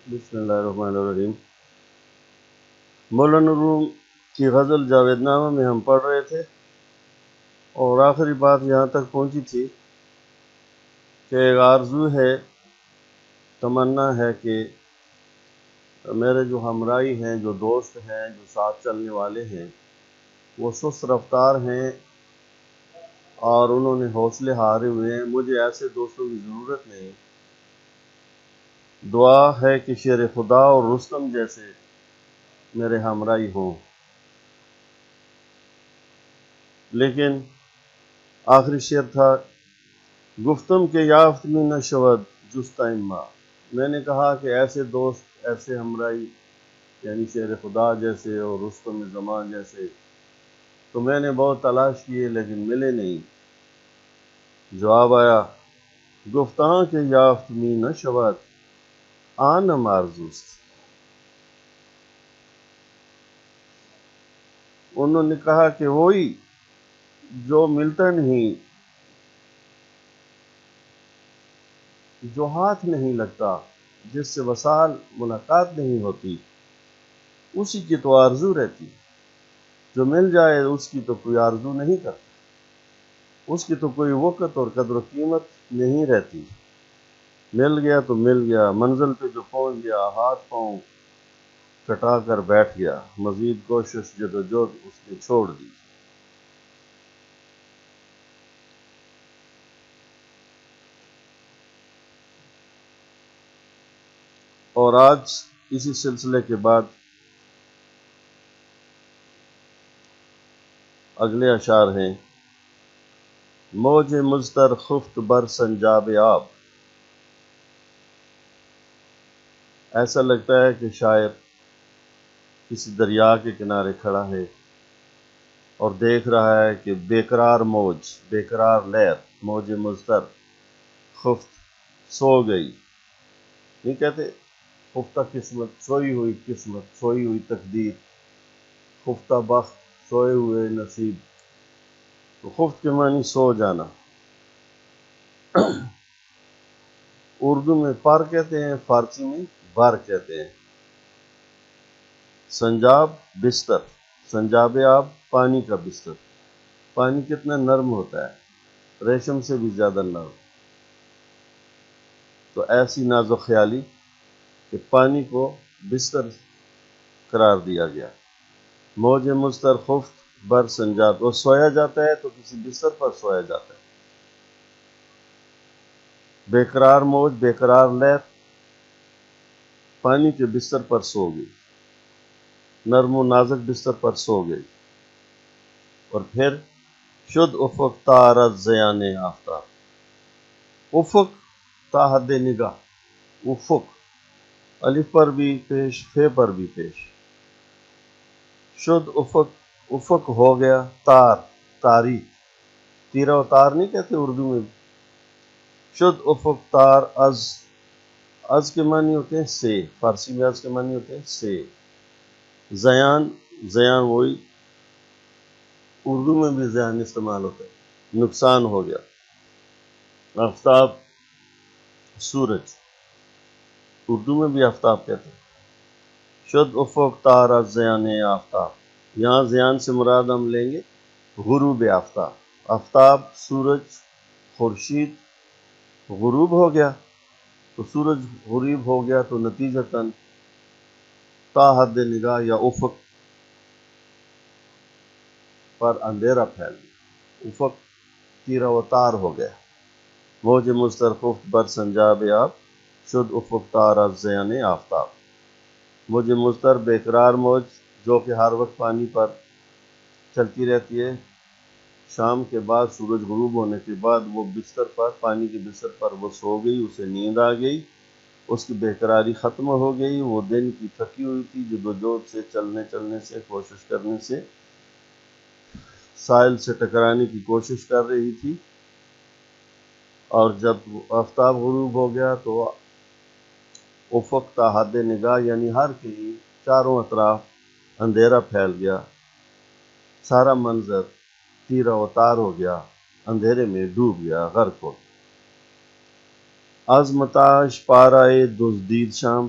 بسم اللہ الرحمن الرحیم۔ مولانا روم کی غزل جاوید نامہ میں ہم پڑھ رہے تھے اور آخری بات یہاں تک پہنچی تھی کہ ایک آرزو ہے، تمنا ہے کہ میرے جو ہمراہی ہیں، جو دوست ہیں، جو ساتھ چلنے والے ہیں، وہ سست رفتار ہیں اور انہوں نے حوصلے ہارے ہوئے ہیں۔ مجھے ایسے دوستوں کی ضرورت نہیں۔ دعا ہے کہ شیر خدا اور رستم جیسے میرے ہمراہی ہوں۔ لیکن آخری شعر تھا، گفتم کے یافت میں نہ شود جستہ ما۔ میں نے کہا کہ ایسے دوست، ایسے ہمراہی، یعنی شیر خدا جیسے اور رستم زمان جیسے، تو میں نے بہت تلاش کیے لیکن ملے نہیں۔ جواب آیا، گفتاں کے یافت میں نہ شود آنم آرزوست۔ انہوں نے کہا کہ وہی جو ملتا نہیں، جو ہاتھ نہیں لگتا، جس سے وصال ملاقات نہیں ہوتی، اسی کی تو آرزو رہتی۔ جو مل جائے اس کی تو کوئی آرزو نہیں کرتا، اس کی تو کوئی وقت اور قدر و قیمت نہیں رہتی۔ مل گیا تو مل گیا، منزل پہ جو پہنچ گیا، ہاتھ پاؤں کٹا کر بیٹھ گیا، مزید کوشش جدوجہد اس نے چھوڑ دی۔ اور آج اسی سلسلے کے بعد اگلے اشعار ہیں، موج مضطر خفت بر سنجاب آب۔ ایسا لگتا ہے کہ شاعر کسی دریا کے کنارے کھڑا ہے اور دیکھ رہا ہے کہ بیقرار موج، بیقرار لہر، موج مضطر خفت، سو گئی۔ نہیں کہتے خفتہ قسمت، سوئی ہوئی قسمت، سوئی ہوئی تقدیر، خفتہ بخت، سوئے ہوئے نصیب۔ تو خفت کے معنی سو جانا۔ اردو میں پر کہتے ہیں، فارسی میں بر کہتے ہیں۔ سنجاب بستر، سنجاب آب پانی کا بستر۔ پانی کتنا نرم ہوتا ہے، ریشم سے بھی زیادہ نرم۔ تو ایسی نازک خیالی کہ پانی کو بستر قرار دیا گیا۔ موج مضطر خفت بر سنجاب، اور سویا جاتا ہے تو کسی بستر پر سویا جاتا ہے۔ بیقرار موج، بیقرار لہر پانی کے بستر پر سو گئی، نرم و نازک بستر پر سو گئی۔ اور پھر شد افق تارت زیان آفتاب۔ افق تا حد نگاہ، افق الف پر بھی پیش، فے پر بھی پیش۔ شد افق، افق ہو گیا، تار تاریک، تیرا و تار نہیں کہتے اردو میں۔ شد افق تار از کے معنی ہوتے ہیں سے، فارسی میں از کے معنی ہوتے ہیں سے۔ زیان، زیان وہی اردو میں بھی زیان استعمال ہوتا ہے، نقصان ہو گیا۔ آفتاب سورج، اردو میں بھی آفتاب کہتے ہیں۔ شد افق تار از زیان آفتاب، یہاں زیان سے مراد ہم لیں گے غروب آفتاب۔ آفتاب، سورج، خورشید غروب ہو گیا، تو سورج غروب ہو گیا تو نتیجتاً تا حد نگاہ یا افق پر اندھیرا پھیل گیا، افق تیرا و تار ہو گیا۔ موج مضطر خفت بر سنجاب آب، شد افق تار از زیان آفتاب۔ موج مضطر بیقرار موج جو کہ ہر وقت پانی پر چلتی رہتی ہے، شام کے بعد سورج غروب ہونے کے بعد وہ بستر پر، پانی کے بستر پر وہ سو گئی، اسے نیند آ گئی، اس کی بیقراری ختم ہو گئی۔ وہ دن کی تھکی ہوئی تھی، جدوجہد سے، چلنے سے، کوشش کرنے سے، ساحل سے ٹکرانے کی کوشش کر رہی تھی، اور جب آفتاب غروب ہو گیا تو افق تا حد نگاہ یعنی ہر کہیں چاروں اطراف اندھیرا پھیل گیا، سارا منظر تیرا و تار ہو گیا، اندھیرے میں ڈوب گیا، غرق ہو گیا۔ از متاش پارائے دزدید شام،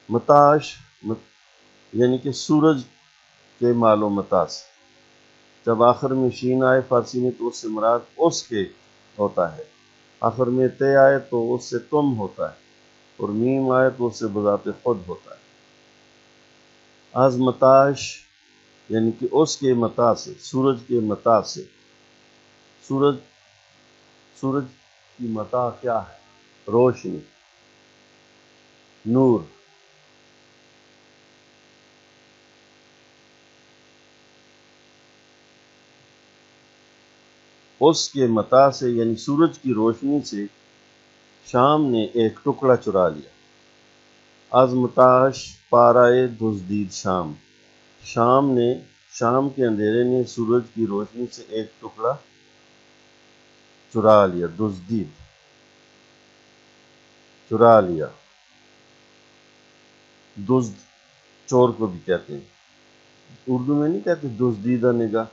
متاش یعنی کہ سورج کے مال و متا سے، جب آخر میں شین آئے فارسی میں تو اس سے مراد اس کے ہوتا ہے، آخر میں تے آئے تو اس سے تم ہوتا ہے، اور میم آئے تو اس سے بذات خود ہوتا ہے۔ از متاش یعنی کہ اس کے متا سے، سورج کے متا سے۔ سورج کی متا کیا ہے؟ روشنی، نور۔ اس کے متا سے یعنی سورج کی روشنی سے شام نے ایک ٹکڑا چرا لیا۔ از متاش پارائے دزدید شام، شام کے اندھیرے نے سورج کی روشنی سے ایک ٹکڑا چرا لیا۔ دزدید، چرا لیا۔ دزد چور کو بھی کہتے ہیں، اردو میں نہیں کہتے دزدیدہ نگاہ،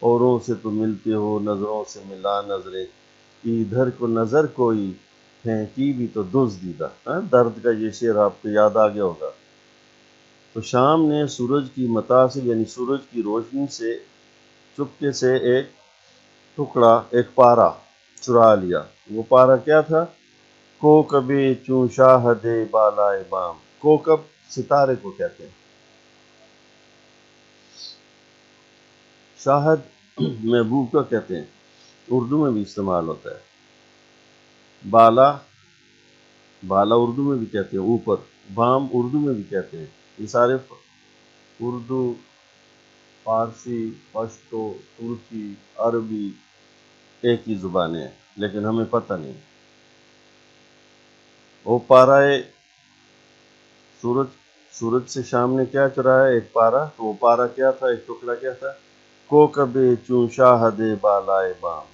اوروں سے تو ملتے ہو نظروں سے ملا نظریں، ادھر کو نظر کوئی پھینکی بھی تو دزدیدہ۔ درد کا یہ شعر آپ کو یاد آ گیا ہوگا۔ تو شام نے سورج کی متا سے یعنی سورج کی روشنی سے چپکے سے ایک ٹکڑا، ایک پارا چرا لیا۔ وہ پارا کیا تھا؟ کوکب چوں شاہد بالائے بام۔ کوکب ستارے کو کہتے ہیں، شاہد محبوب کا کہتے ہیں، اردو میں بھی استعمال ہوتا ہے۔ بالا اردو میں بھی کہتے ہیں اوپر، بام اردو میں بھی کہتے ہیں۔ یہ سارے اردو، فارسی، پشتو، ترکی، عربی ایک ہی زبانیں ہیں، لیکن ہمیں پتہ نہیں۔ وہ پارائے سورج سے شام نے کیا چرایا؟ ایک پارا۔ تو وہ پارا کیا تھا؟ ایک ٹکڑا کیا تھا؟ کوکب چوں شاہد بالائے بام،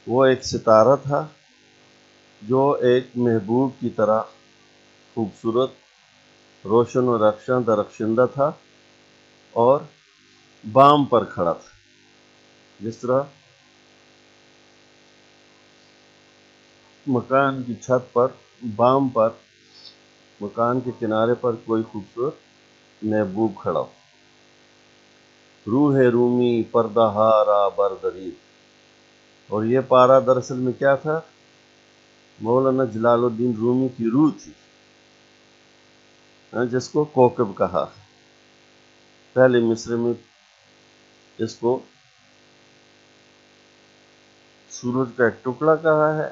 وہ ایک ستارہ تھا جو ایک محبوب کی طرح خوبصورت، روشن و رخشاں درخشندہ تھا اور بام پر کھڑا تھا۔ جس طرح مکان کی چھت پر، بام پر، مکان کے کنارے پر کوئی خوبصورت محبوب کھڑا ہو۔ روح رومی پردہ ہارا بردرید، اور یہ پارا دراصل میں کیا تھا؟ مولانا جلال الدین رومی کی روح تھی، جس کو کوکب کہا ہے۔ پہلے مصرے میں اس کو سورج کا ایک ٹکڑا کہا ہے،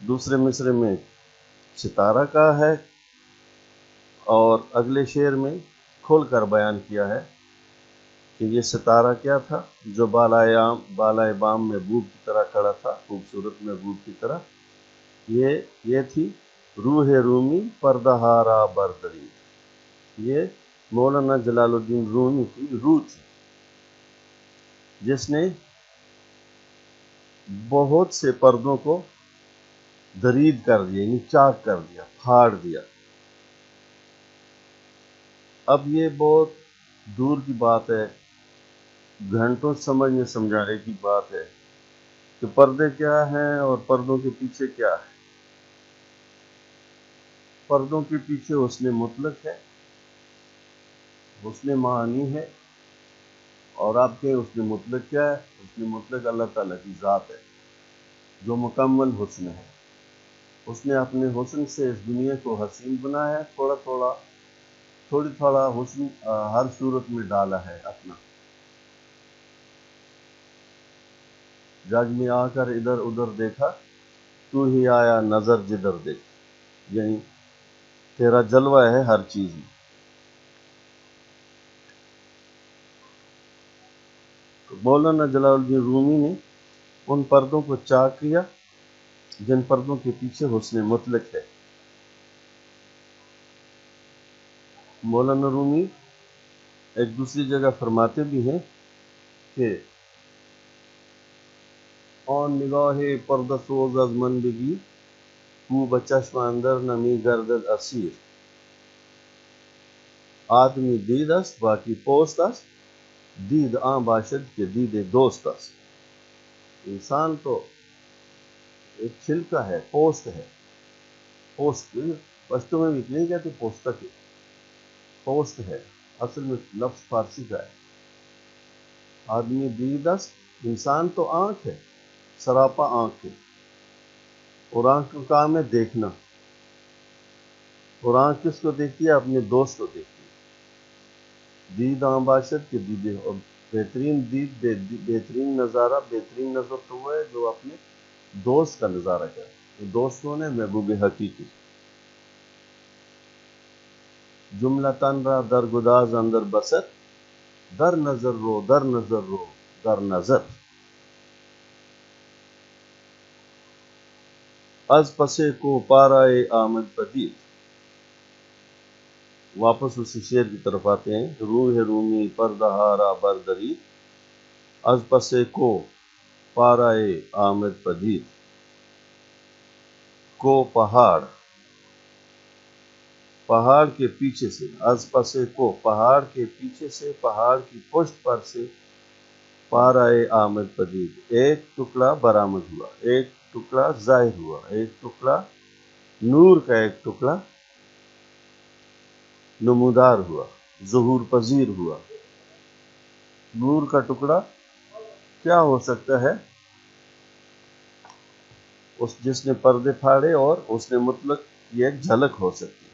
دوسرے مصرے میں ستارہ کہا ہے، اور اگلے شعر میں کھول کر بیان کیا ہے کہ یہ ستارہ کیا تھا؟ جو بالائے بام محبوب کی طرح کھڑا تھا، خوبصورت محبوب کی طرح۔ یہ تھی روح رومی پردہ ہارا بردرید، یہ مولانا جلال الدین رومی کی روح تھی، جس نے بہت سے پردوں کو درید کر دیا، یعنی چاک کر دیا، پھاڑ دیا۔ اب یہ بہت دور کی بات ہے، گھنٹوں سمجھنے سمجھانے کی بات ہے کہ پردے کیا ہیں اور پردوں کے پیچھے کیا ہے۔ پردوں کے پیچھے حسن مطلق ہے، حسن معانی ہے، اور آپ کے حسن مطلق کیا ہے؟ حسن مطلق اللہ تعالیٰ کی ذات ہے جو مکمل حسن ہے۔ اس نے اپنے حسن سے اس دنیا کو حسین بنایا ہے، تھوڑا حسن ہر صورت میں ڈالا ہے اپنا۔ جج میں آ کر ادھر ادھر دیکھا، تو ہی آیا نظر جدھر دیکھ، یعنی تیرا جلوہ ہے ہر چیز میں۔ مولانا جلال الدین رومی نے ان پردوں کو چاک کیا جن پردوں کے پیچھے حسن مطلق ہے۔ مولانا رومی ایک دوسری جگہ فرماتے بھی ہیں کہ آن نگاہ پردہ سوز از من بگی، کو بچشم اندر نمی گردد اسیر۔ آدمی دید است باقی پوست است، دید آن باشد کہ دید دوست است۔ انسان تو ایک چھلکا ہے، پوست ہے، پوست پشتو میں بھی نہیں کہتے پوستک ہے، پوسٹ ہے، اصل میں لفظ فارسی کا ہے. آدمی دید است، انسان تو آنکھ ہے، سراپا آنکھ ہے، اور آنکھ کا کام ہے دیکھنا. اور آنکھ کس کو دیکھتی ہے؟ اپنے دوست کو دیکھتی ہے. دید آن باشد کے دیدے، اور بہترین دید، بہترین نظارہ، بہترین نظر تو وہ ہے جو اپنے دوست کا نظارہ کرے. دوست کون ہے؟ محبوب حقیقی. جملہ تن را در گداز اندر بسر، در نظر رو، در نظر رو، در نظر. از پسے کو پارائے آمد پدید، واپس اسی شعر کی طرف آتے ہیں. روح رومی پردہارا بردری، از پسے کو پارائے آمد پدید. کو پہاڑ، پہاڑ کے پیچھے سے، از پسے کو پہاڑ کے پیچھے سے، پہاڑ کی پشت پر سے، پارائے آمد پدید ایک ٹکڑا برآمد ہوا، ایک ٹکڑا ظاہر ہوا، ایک ٹکڑا نور کا، ایک ٹکڑا نمودار ہوا، ظہور پذیر ہوا. نور کا ٹکڑا کیا ہو سکتا ہے؟ اس جس نے پردے پھاڑے، اور اس نے مطلق یہ ایک جھلک ہو سکتی ہے.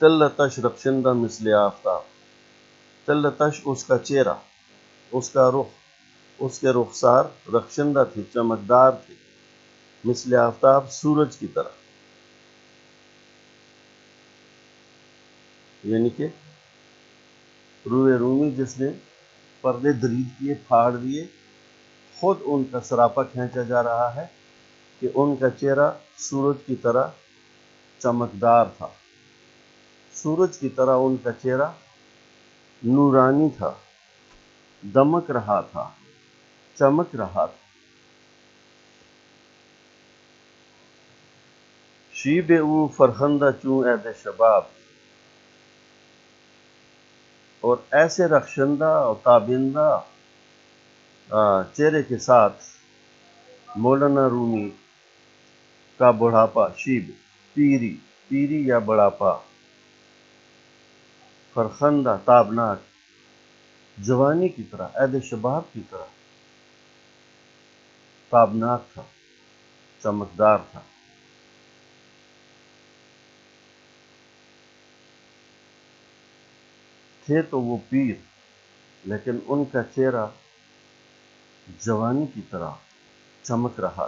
تلتش رخشندہ مثل آفتاب، تلتش اس کا چہرہ، اس کا رخ، اس کے رخسار، رخشندہ تھی، چمکدار تھی، مثل آفتاب، سورج کی طرح. یعنی کہ روح رومی جس نے پردے درید کیے، پھاڑ دیے، خود ان کا سراپا کھینچا جا رہا ہے کہ ان کا چہرہ سورج کی طرح چمکدار تھا، سورج کی طرح ان کا چہرہ نورانی تھا، دمک رہا تھا، چمک رہا تھا. شیب او فرخندہ چوں عہد شباب، اور ایسے رخشندہ اور تابندہ چہرے کے ساتھ مولانا رومی کا بڑھاپا، شیب پیری، پیری یا بڑھاپا، فرخندہ تابناک، جوانی کی طرح، عہد شباب کی طرح تابناک تھا، چمکدار تھا. تھے تو وہ پیر، لیکن ان کا چہرہ جوانی کی طرح چمک رہا تھا.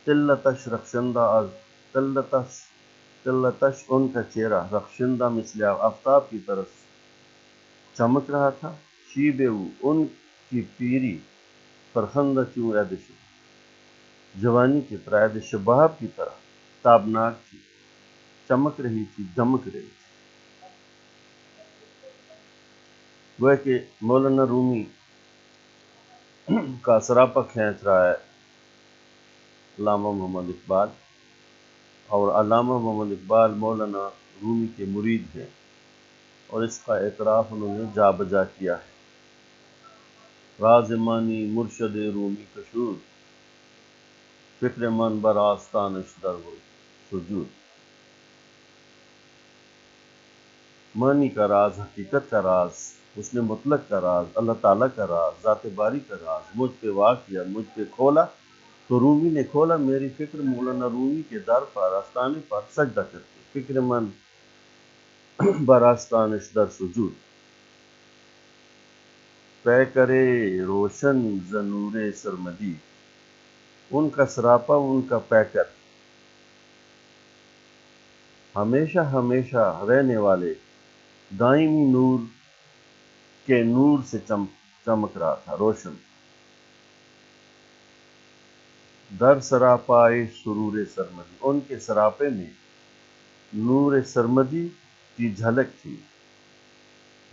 تلتش رخشندہ از، تلتش، تلتش ان کا چہرہ، رخشندہ مثل آفتاب کی طرف چمک رہا تھا. شیب او ان کی پیری، فرخندہ چوں عہد شباب، جوانی کی طرح، عہد شباب کی طرح تابناک تھی، چمک رہی تھی، دمک رہی تھی. وہ کہ مولانا رومی کا سراپا کھینچ رہا ہے علامہ محمد اقبال، اور علامہ محمد اقبال مولانا رومی کے مرید ہیں، اور اس کا اعتراف انہوں نے جا بجا کیا ہے. راز مانی مرشد رومی کشود، فکر من بر آستانش در سجود. معنی کا راز، حقیقت کا راز، اس نے مطلق کا راز، اللہ تعالیٰ کا راز، ذات باری کا راز مجھ پہ واقع کیا، مجھ پہ کھولا، تو رومی نے کھولا میری فکر مولانا رومی کے در پر، آستانے پر سجدہ کرتے. فکر من بر آستانش در سجود، پے کرے روشن ز نور سرمدی، ان کا سراپا، ان کا پیکر ہمیشہ ہمیشہ رہنے والے دائمی نور کے نور سے چمک رہا تھا، روشن. در سراپائے سرور سرمدی، ان کے سراپے میں نور سرمدی کی جھلک تھی.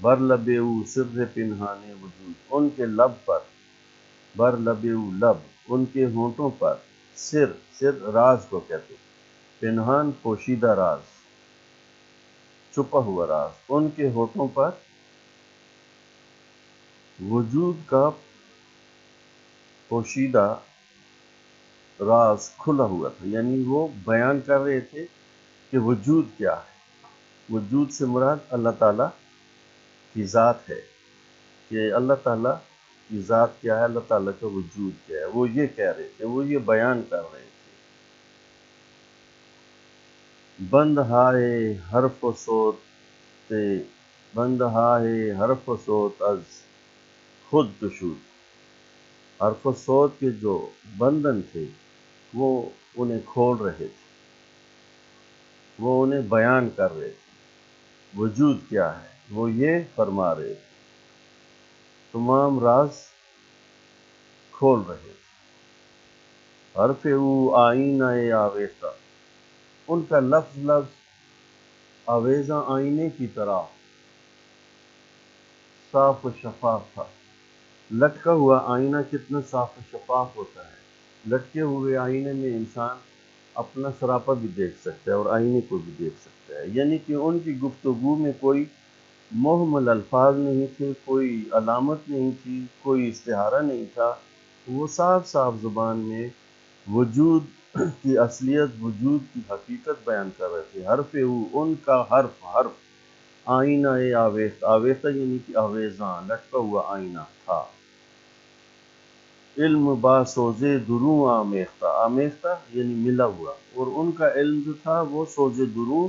بر لبے او سر پنہانے وجود، ان کے لب پر، بر لبے او لب، ان کے ہونٹوں پر، سر، سر راز کو کہتے، پنہان پوشیدہ راز، چھپا ہوا راز، ان کے ہونٹوں پر وجود کا پوشیدہ راز کھلا ہوا تھا، یعنی وہ بیان کر رہے تھے کہ وجود کیا ہے۔ وجود سے مراد اللہ تعالیٰ کی ذات ہے، کہ اللہ تعالیٰ کی ذات کیا ہے، اللہ تعالیٰ کا وجود کیا ہے، وہ یہ کہہ رہے تھے، وہ یہ بیان کر رہے تھے۔ بند ہائے حرف و صوت تے، بند ہائے حرف و صوت از خود گشود۔ حرف و صوت کے جو بندن تھے وہ انہیں کھول رہے تھے، وہ انہیں بیان کر رہے تھے۔ وجود کیا ہے، وہ یہ فرما رہے تھے، تمام راز کھول رہے تھے۔ حرف او آئینہ آویزہ، ان کا لفظ لفظ آویزہ آئینے کی طرح صاف و شفاف تھا۔ لٹکا ہوا آئینہ کتنا صاف و شفاف ہوتا ہے، لٹکے ہوئے آئینے میں انسان اپنا سراپا بھی دیکھ سکتا ہے اور آئینے کو بھی دیکھ سکتا ہے، یعنی کہ ان کی گفتگو میں کوئی محمل الفاظ نہیں تھے، کوئی علامت نہیں تھی، کوئی استعارہ نہیں تھا، وہ صاف صاف زبان میں وجود کی اصلیت، وجود کی حقیقت بیان کر رہے تھے۔ حرف او، ان کا حرف آئینہ آویز، آویزہ یعنی کہ آویزاں، لٹکا ہوا آئینہ تھا۔ علم با سوز دروں آمیختہ، آمیختہ یعنی ملا ہوا، اور ان کا علم جو تھا وہ سوز دروں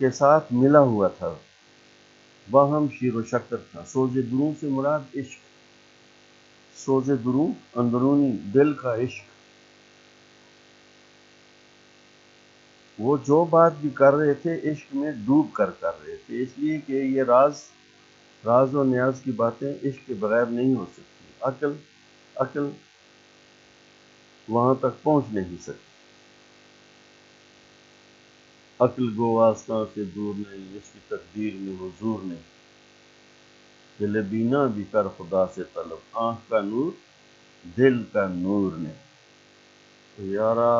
کے ساتھ ملا ہوا تھا، باہم شیر و شکر تھا۔ سوز دروں سے مراد عشق، سوز دروں اندرونی دل کا عشق۔ وہ جو بات بھی کر رہے تھے عشق میں ڈوب کر رہے تھے، اس لیے کہ یہ راز و نیاز کی باتیں عشق کے بغیر نہیں ہو سکتی، عقل وہاں تک پہنچ نہیں سکتی۔ عقل گو آستاں سے دور نہیں، اس کی تقدیر میں حضور نہیں، دل بینا بھی کر خدا سے طلب، آنکھ کا نور دل کا نور نہیں۔ تو یارا